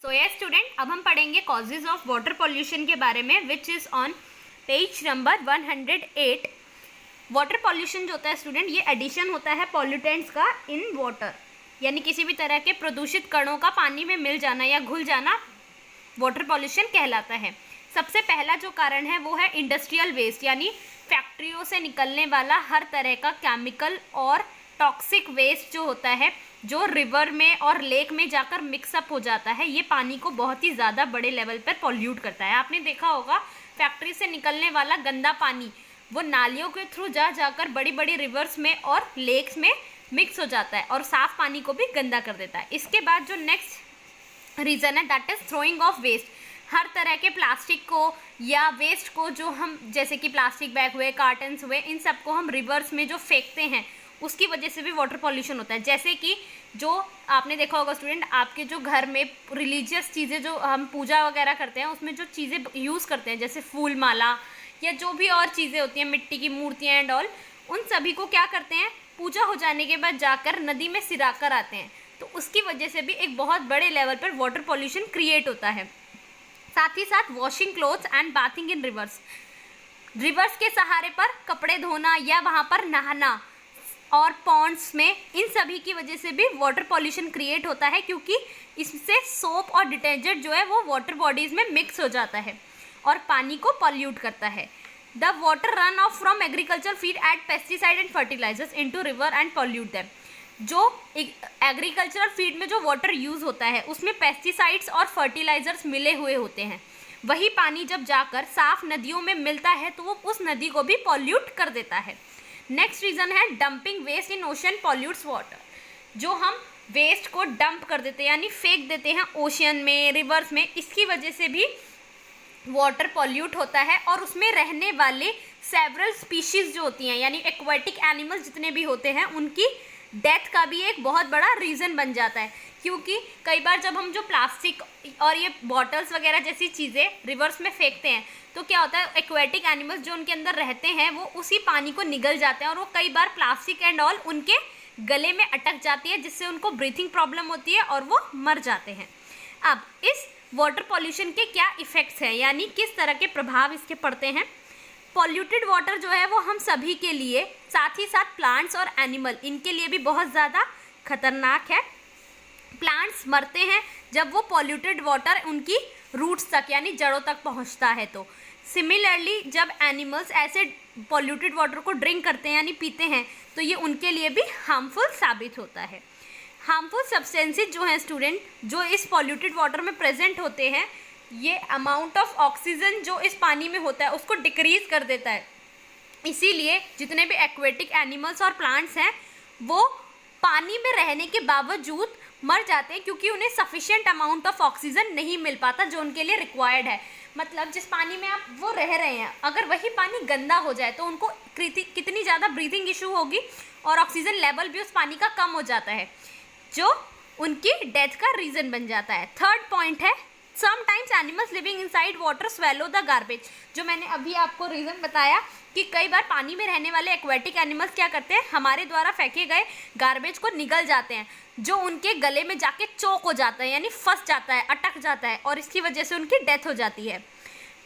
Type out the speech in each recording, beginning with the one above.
So yes student, अब हम पढ़ेंगे कॉजेज ऑफ वाटर पॉल्यूशन के बारे में, which is on page number 108। Water pollution जो होता है स्टूडेंट, ये एडिशन होता है पॉल्यूटेंट्स का इन वाटर, यानी किसी भी तरह के प्रदूषित कणों का पानी में मिल जाना या घुल जाना वाटर पॉल्यूशन कहलाता है। सबसे पहला जो कारण है वो है इंडस्ट्रियल वेस्ट, यानी फैक्ट्रियों से निकलने वाला हर तरह का केमिकल और टॉक्सिक वेस्ट जो होता है, जो रिवर में और लेक में जाकर मिक्सअप हो जाता है, ये पानी को बहुत ही ज़्यादा बड़े लेवल पर पॉल्यूट करता है। आपने देखा होगा फैक्ट्री से निकलने वाला गंदा पानी वो नालियों के थ्रू जाकर बड़ी बड़ी रिवर्स में और लेक्स में मिक्स हो जाता है और साफ पानी को भी गंदा कर देता है। इसके बाद जो नेक्स्ट रीज़न है that is throwing of waste. हर तरह के प्लास्टिक को या वेस्ट को, जो हम जैसे कि प्लास्टिक बैग हुए, कार्टन्स हुए, इन सब को हम रिवर्स में जो फेंकते हैं उसकी वजह से भी वाटर पॉल्यूशन होता है। जैसे कि जो आपने देखा होगा स्टूडेंट, आपके जो घर में रिलीजियस चीज़ें जो हम पूजा वगैरह करते हैं उसमें जो चीज़ें यूज़ करते हैं, जैसे फूल माला या जो भी और चीज़ें होती हैं, मिट्टी की मूर्तियाँ एंड ऑल, उन सभी को क्या करते हैं, पूजा हो जाने के बाद जाकर नदी में सिरा कर आते हैं। तो उसकी वजह से भी एक बहुत बड़े लेवल पर वाटर पॉल्यूशन क्रिएट होता है। साथ ही साथ washing clothes and bathing in reverse, reverse के सहारे पर कपड़े धोना या वहाँ पर नहाना और पॉन्ड्स में, इन सभी की वजह से भी वाटर पॉल्यूशन क्रिएट होता है, क्योंकि इससे सोप और डिटर्जेंट जो है वो वाटर बॉडीज़ में मिक्स हो जाता है और पानी को पॉल्यूट करता है। The water run off from agriculture feed at pesticide and fertilisers into river and pollute them. जो एग्रीकल्चरल फीड में जो वाटर यूज़ होता है उसमें पेस्टिसाइड्स और फर्टिलाइजर्स मिले हुए होते हैं। वही पानी जब जाकर साफ नदियों में मिलता है तो वो उस नदी को भी पॉल्यूट कर देता है। नेक्स्ट रीज़न है dumping waste in ocean pollutes water. जो हम वेस्ट को डंप कर देते हैं यानी फेंक देते हैं ओशन में, रिवर्स में, इसकी वजह से भी वाटर पॉल्यूट होता है और उसमें रहने वाले सेवरल स्पीशीज़ जो होती हैं, यानी एक्वाटिक एनिमल्स जितने भी होते हैं, उनकी डेथ का भी एक बहुत बड़ा रीज़न बन जाता है। क्योंकि कई बार जब हम जो प्लास्टिक और ये बॉटल्स वगैरह जैसी चीज़ें रिवर्स में फेंकते हैं तो क्या होता है, एक्वाटिक एनिमल्स जो उनके अंदर रहते हैं वो उसी पानी को निगल जाते हैं और वो कई बार प्लास्टिक एंड ऑल उनके गले में अटक जाती है, जिससे उनको ब्रीथिंग प्रॉब्लम होती है और वो मर जाते हैं। अब इस वाटर पॉल्यूशन के क्या इफ़ेक्ट्स हैं, यानी किस तरह के प्रभाव इसके पड़ते हैं। पॉल्यूटेड वाटर जो है वो हम सभी के लिए, साथ ही साथ प्लांट्स और एनिमल, इनके लिए भी बहुत ज़्यादा खतरनाक है। प्लांट्स मरते हैं जब वो पॉल्यूटेड वाटर उनकी रूट्स तक यानी जड़ों तक पहुंचता है। तो सिमिलरली जब एनिमल्स ऐसे पॉल्यूटेड वाटर को ड्रिंक करते हैं यानी पीते हैं तो ये उनके लिए भी हार्मफुल साबित होता है। हार्मफुल सब्सटेंसेस जो हैं स्टूडेंट, जो इस पॉल्यूटेड वाटर में प्रेजेंट होते हैं, ये अमाउंट ऑफ ऑक्सीजन जो इस पानी में होता है उसको डिक्रीज कर देता है। इसीलिए जितने भी एक्वेटिक एनिमल्स और प्लांट्स हैं वो पानी में रहने के बावजूद मर जाते हैं, क्योंकि उन्हें सफिशिएंट अमाउंट ऑफ ऑक्सीजन नहीं मिल पाता जो उनके लिए रिक्वायर्ड है। मतलब जिस पानी में आप वो रह रहे हैं, अगर वही पानी गंदा हो जाए तो उनको कितनी ज़्यादा ब्रीथिंग इशू होगी और ऑक्सीजन लेवल भी उस पानी का कम हो जाता है, जो उनकी डेथ का रीज़न बन जाता है। थर्ड पॉइंट है sometimes animals living inside water swallow the garbage. जो मैंने अभी आपको रीज़न बताया कि कई बार पानी में रहने वाले एक्वेटिक एनिमल्स क्या करते हैं, हमारे द्वारा फेंके गए गार्बेज को निगल जाते हैं, जो उनके गले में जाके चोक हो जाता है यानी फंस जाता है, अटक जाता है और इसकी वजह से उनकी डेथ हो जाती है।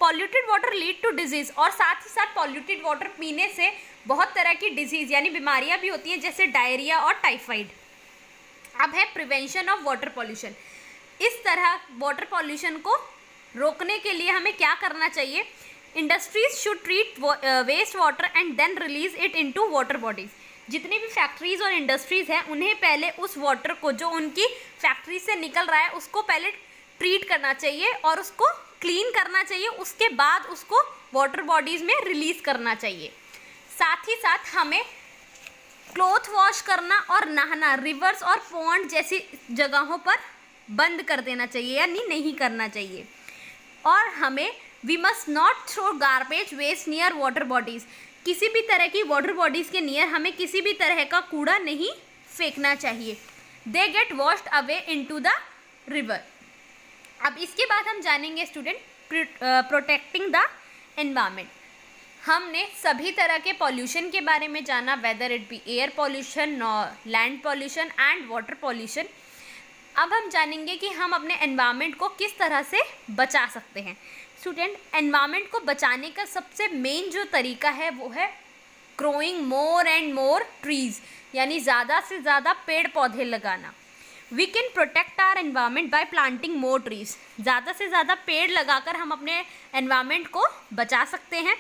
Polluted water lead to disease, और साथ ही साथ पॉल्यूटेड वाटर पीने से बहुत तरह की डिजीज़ यानी बीमारियाँ भी होती हैं, जैसे डायरिया और टाइफाइड। अब है प्रिवेंशन ऑफ वाटर पॉल्यूशन। इस तरह वाटर पॉल्यूशन को रोकने के लिए हमें क्या करना चाहिए। Industries should treat waste water and then release it into water bodies. जितनी भी फैक्ट्रीज और इंडस्ट्रीज हैं उन्हें पहले उस वाटर को जो उनकी फैक्ट्री से निकल रहा है उसको पहले ट्रीट करना चाहिए और उसको क्लीन करना चाहिए, उसके बाद उसको वाटर बॉडीज़ में रिलीज़ करना चाहिए। साथ ही साथ हमें क्लॉथ वॉश करना और नहाना रिवर्स और पॉन्ड जैसी जगहों पर बंद कर देना चाहिए यानी नहीं करना चाहिए। और हमें we must not throw garbage waste near water bodies. किसी भी तरह की वाटर बॉडीज़ के नियर हमें किसी भी तरह का कूड़ा नहीं फेंकना चाहिए। They get washed away into the river. अब इसके बाद हम जानेंगे स्टूडेंट प्रोटेक्टिंग द एनवायरनमेंट। हमने सभी तरह के पॉल्यूशन के बारे में जाना, whether it be air pollution, land pollution and water pollution. अब हम जानेंगे कि हम अपने एनवायरनमेंट को किस तरह से बचा सकते हैं। स्टूडेंट, एनवायरनमेंट को बचाने का सबसे मेन जो तरीका है वो है growing more and more trees, यानी ज़्यादा से ज़्यादा पेड़ पौधे लगाना। We can protect our environment by planting more trees. ज़्यादा से ज़्यादा पेड़ लगाकर हम अपने एनवायरनमेंट को बचा सकते हैं।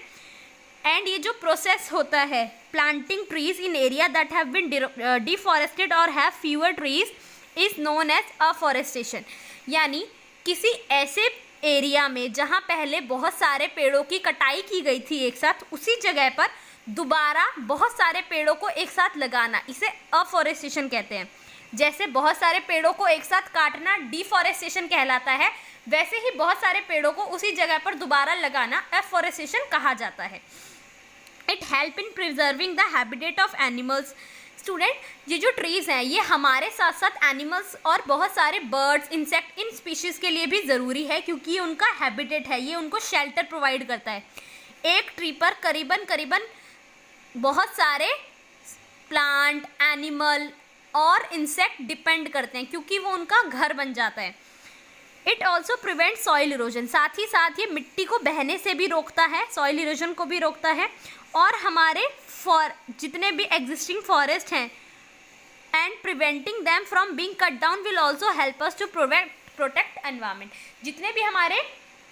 एंड ये जो प्रोसेस होता है planting trees in area that have been deforested और have fewer trees is known as afforestation, यानी किसी ऐसे एरिया में जहाँ पहले बहुत सारे पेड़ों की कटाई की गई थी एक साथ, उसी जगह पर दोबारा बहुत सारे पेड़ों को एक साथ लगाना, इसे अफॉरेस्टेशन कहते हैं। जैसे बहुत सारे पेड़ों को एक साथ काटना डिफॉरेस्टेशन कहलाता है, वैसे ही बहुत सारे पेड़ों को उसी जगह पर दोबारा लगाना एफॉरेस्टेशन कहा जाता है। It help in preserving the habitat of animals. Student, ये जो ट्रीज़ हैं ये हमारे साथ साथ एनिमल्स और बहुत सारे बर्ड्स, इंसेक्ट, इन स्पीशीज़ के लिए भी ज़रूरी है, क्योंकि ये उनका हैबिटेट है, ये उनको शेल्टर प्रोवाइड करता है। एक ट्री पर करीबन बहुत सारे प्लांट, एनिमल और इंसेक्ट डिपेंड करते हैं, क्योंकि वो उनका घर बन जाता है। It also prevent soil erosion, साथ ही साथ ये मिट्टी को बहने से भी रोकता है, सॉइल इरोजन को भी रोकता है। और हमारे जितने भी एग्जिस्टिंग फॉरेस्ट हैं and preventing them from being cut down will also help us to protect environment. जितने भी हमारे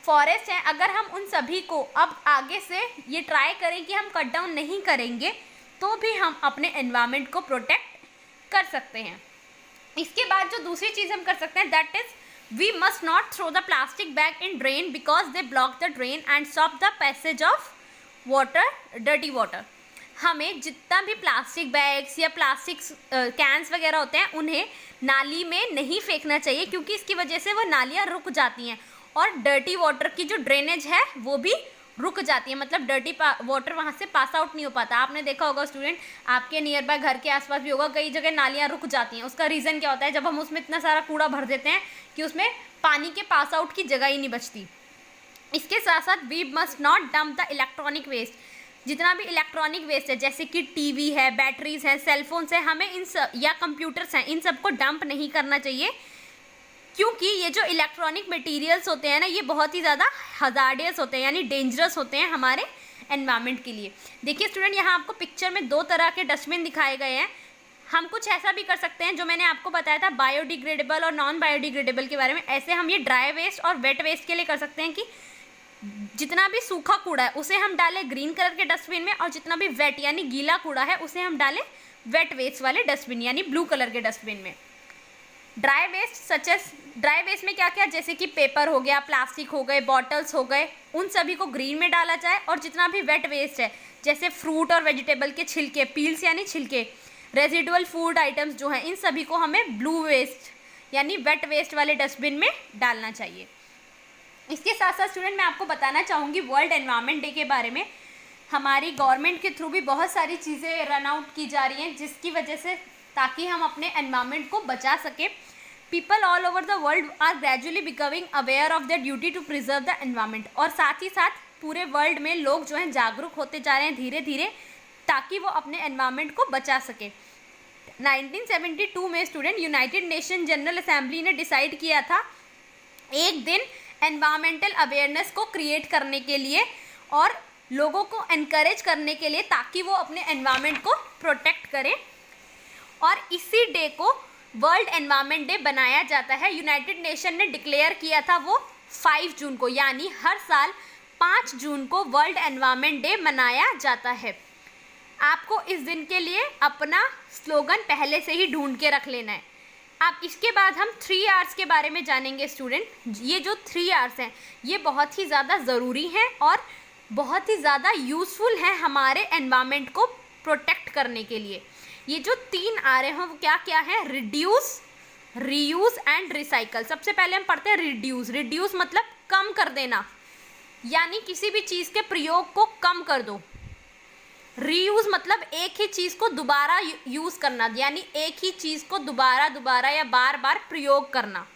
फॉरेस्ट हैं, अगर हम उन सभी को अब आगे से ये ट्राई करें कि हम कट डाउन नहीं करेंगे, तो भी हम अपने एनवायरनमेंट को प्रोटेक्ट कर सकते हैं। इसके बाद जो दूसरी चीज़ हम कर सकते हैं that is we must not throw the plastic bag in drain because they block the drain and stop the passage of water, dirty water. हमें जितना भी प्लास्टिक बैग्स या प्लास्टिक कैंस वगैरह होते हैं उन्हें नाली में नहीं फेंकना चाहिए, क्योंकि इसकी वजह से वो नालियाँ रुक जाती हैं और डर्टी वाटर की जो ड्रेनेज है वो भी रुक जाती है, मतलब डर्टी वाटर वहाँ से पास आउट नहीं हो पाता। आपने देखा होगा स्टूडेंट, आपके नियर बाय घर के आसपास भी होगा, कई जगह नालियाँ रुक जाती हैं। उसका रीज़न क्या होता है? जब हम उसमें इतना सारा कूड़ा भर देते हैं कि उसमें पानी के पास आउट की जगह ही नहीं बचती। इसके साथ साथ we must not dump the electronic waste. जितना भी इलेक्ट्रॉनिक वेस्ट है, जैसे कि टीवी है, बैटरीज हैं, सेलफोन्स हैं, हमें इन सब या कंप्यूटर्स हैं, इन सबको डंप नहीं करना चाहिए, क्योंकि ये जो इलेक्ट्रॉनिक मटेरियल्स होते हैं ना, ये बहुत ही ज़्यादा हज़ार्डियस होते हैं, यानी डेंजरस होते हैं हमारे एनवायरनमेंट के लिए। देखिए स्टूडेंट, यहाँ आपको पिक्चर में दो तरह के डस्टबिन दिखाए गए हैं। हम कुछ ऐसा भी कर सकते हैं जो मैंने आपको बताया था बायोडिग्रेडेबल और नॉन बायोडिग्रेडेबल के बारे में। ऐसे हम ये ड्राई वेस्ट और वेट वेस्ट के लिए कर सकते हैं कि जितना भी सूखा कूड़ा है उसे हम डालें ग्रीन कलर के डस्टबिन में, और जितना भी वेट यानी गीला कूड़ा है उसे हम डालें वेट वेस्ट वाले डस्टबिन यानी ब्लू कलर के डस्टबिन में। Dry waste such as, dry waste में क्या क्या, जैसे कि पेपर हो गया, प्लास्टिक हो गए, बॉटल्स हो गए, उन सभी को ग्रीन में डाला जाए। और जितना भी वेट वेस्ट है, जैसे फ्रूट और वेजिटेबल के छिलके, पील्स यानी छिलके, रेजिडुअल फूड आइटम्स जो हैं, इन सभी को हमें ब्लू वेस्ट यानी वेट वेस्ट वाले डस्टबिन में डालना चाहिए। इसके साथ साथ स्टूडेंट, मैं आपको बताना चाहूँगी वर्ल्ड एनवायरनमेंट डे के बारे में। हमारी गवर्नमेंट के थ्रू भी बहुत सारी चीज़ें रन आउट की जा रही हैं, जिसकी वजह से ताकि हम अपने एनवायरनमेंट को बचा सकें। People all over the world are gradually becoming aware of the duty to preserve the environment. और साथ ही साथ पूरे वर्ल्ड में लोग जो हैं जागरूक होते जा रहे हैं धीरे धीरे, ताकि वो अपने एनवायरनमेंट को बचा सके। 1972 में student United nation general assembly ने डिसाइड किया था एक दिन एनवायरमेंटल अवेयरनेस को क्रिएट करने के लिए और लोगों को एनकरेज करने के लिए, ताकि वो अपने एनवायरनमेंट को प्रोटेक्ट करें। और इसी डे को वर्ल्ड एनवायरनमेंट डे बनाया जाता है। यूनाइटेड नेशन ने डिक्लेयर किया था वो 5 जून को, यानी हर साल 5 जून को वर्ल्ड एनवायरनमेंट डे मनाया जाता है। आपको इस दिन के लिए अपना स्लोगन पहले से ही ढूंढ के रख लेना है। अब इसके बाद हम 3 R's के बारे में जानेंगे स्टूडेंट। ये जो 3 R's हैं ये बहुत ही ज़्यादा ज़रूरी हैं और बहुत ही ज़्यादा यूज़फुल हैं हमारे एनवायरनमेंट को प्रोटेक्ट करने के लिए। ये जो 3 R हैं वो क्या क्या हैं? Reduce, reuse and recycle. सबसे पहले हम पढ़ते हैं रिड्यूस। रिड्यूस मतलब कम कर देना, यानी किसी भी चीज़ के प्रयोग को कम कर दो। रीयूज़ मतलब एक ही चीज़ को दोबारा यूज़ करना, यानी एक ही चीज़ को दोबारा या बार बार प्रयोग करना।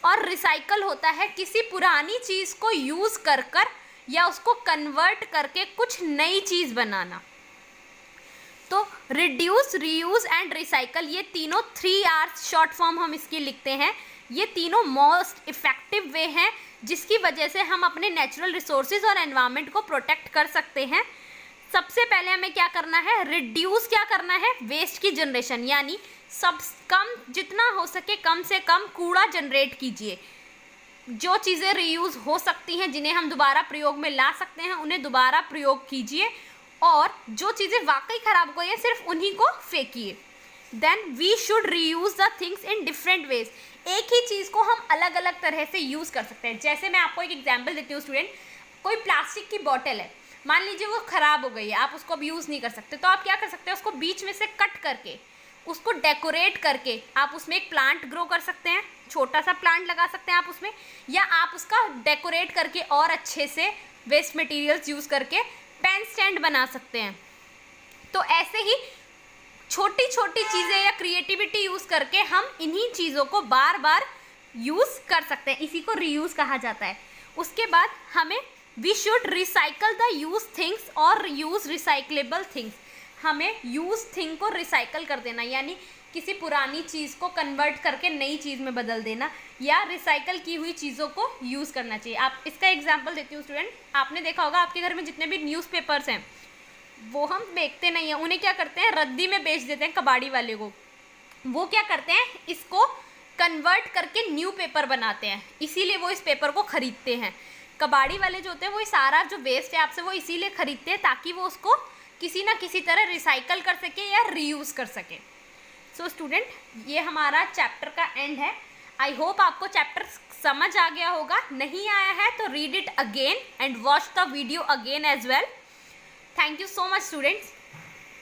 और रिसाइकल होता है किसी पुरानी चीज़ को यूज़ कर या उसको कन्वर्ट करके कुछ नई चीज़ बनाना। तो रिड्यूस, रीयूज एंड रिसाइकल, ये तीनों 3 R's शॉर्ट फॉर्म हम इसकी लिखते हैं। ये तीनों मोस्ट इफेक्टिव वे हैं जिसकी वजह से हम अपने नेचुरल रिसोर्सेज और एनवायरनमेंट को प्रोटेक्ट कर सकते हैं। सबसे पहले हमें क्या करना है, रिड्यूस क्या करना है, वेस्ट की जनरेशन, यानी सब कम, जितना हो सके कम से कम कूड़ा जनरेट कीजिए। जो चीज़ें रीयूज़ हो सकती हैं, जिन्हें हम दोबारा प्रयोग में ला सकते हैं, उन्हें दोबारा प्रयोग कीजिए, और जो चीज़ें वाकई ख़राब हो गई हैं सिर्फ उन्हीं को फेंकिए। Then we should reuse the things in different ways. एक ही चीज़ को हम अलग अलग तरह से यूज़ कर सकते हैं। जैसे मैं आपको एक एग्जाम्पल देती हूँ स्टूडेंट, कोई प्लास्टिक की बॉटल है, मान लीजिए वो ख़राब हो गई है, आप उसको अब यूज़ नहीं कर सकते, तो आप क्या कर सकते हैं, उसको बीच में से कट करके, उसको डेकोरेट करके आप उसमें एक प्लांट ग्रो कर सकते हैं, छोटा सा प्लांट लगा सकते हैं आप उसमें, या आप उसका डेकोरेट करके और अच्छे से वेस्ट मटेरियल्स यूज़ करके पेन स्टैंड बना सकते हैं। तो ऐसे ही छोटी छोटी चीज़ें या क्रिएटिविटी यूज़ करके हम इन्हीं चीज़ों को बार बार यूज़ कर सकते हैं, इसी को रीयूज़ कहा जाता है। उसके बाद हमें we should recycle the use things और यूज़ रिसाइकलेबल थिंग्स। हमें यूज थिंग को रिसाइकल कर देना, यानी किसी पुरानी चीज़ को कन्वर्ट करके नई चीज़ में बदल देना, या रिसाइकल की हुई चीज़ों को यूज़ करना चाहिए। आप इसका एग्जांपल देती हूँ स्टूडेंट, आपने देखा होगा आपके घर में जितने भी न्यूज़पेपर्स हैं वो हम बेचते नहीं हैं, उन्हें क्या करते हैं, रद्दी में बेच देते हैं कबाड़ी वाले को। वो क्या करते हैं, इसको कन्वर्ट करके न्यू पेपर बनाते हैं, इसीलिए वो इस पेपर को खरीदते हैं। कबाड़ी वाले जो होते हैं वो सारा जो वेस्ट है आपसे वो इसीलिए खरीदते हैं ताकि वो उसको किसी ना किसी तरह रिसाइकल कर सके या रीयूज़ कर सके। सो स्टूडेंट, ये हमारा चैप्टर का एंड है। आई होप आपको चैप्टर समझ आ गया होगा। नहीं आया है तो read it again and watch the video again as well. Thank you so much students.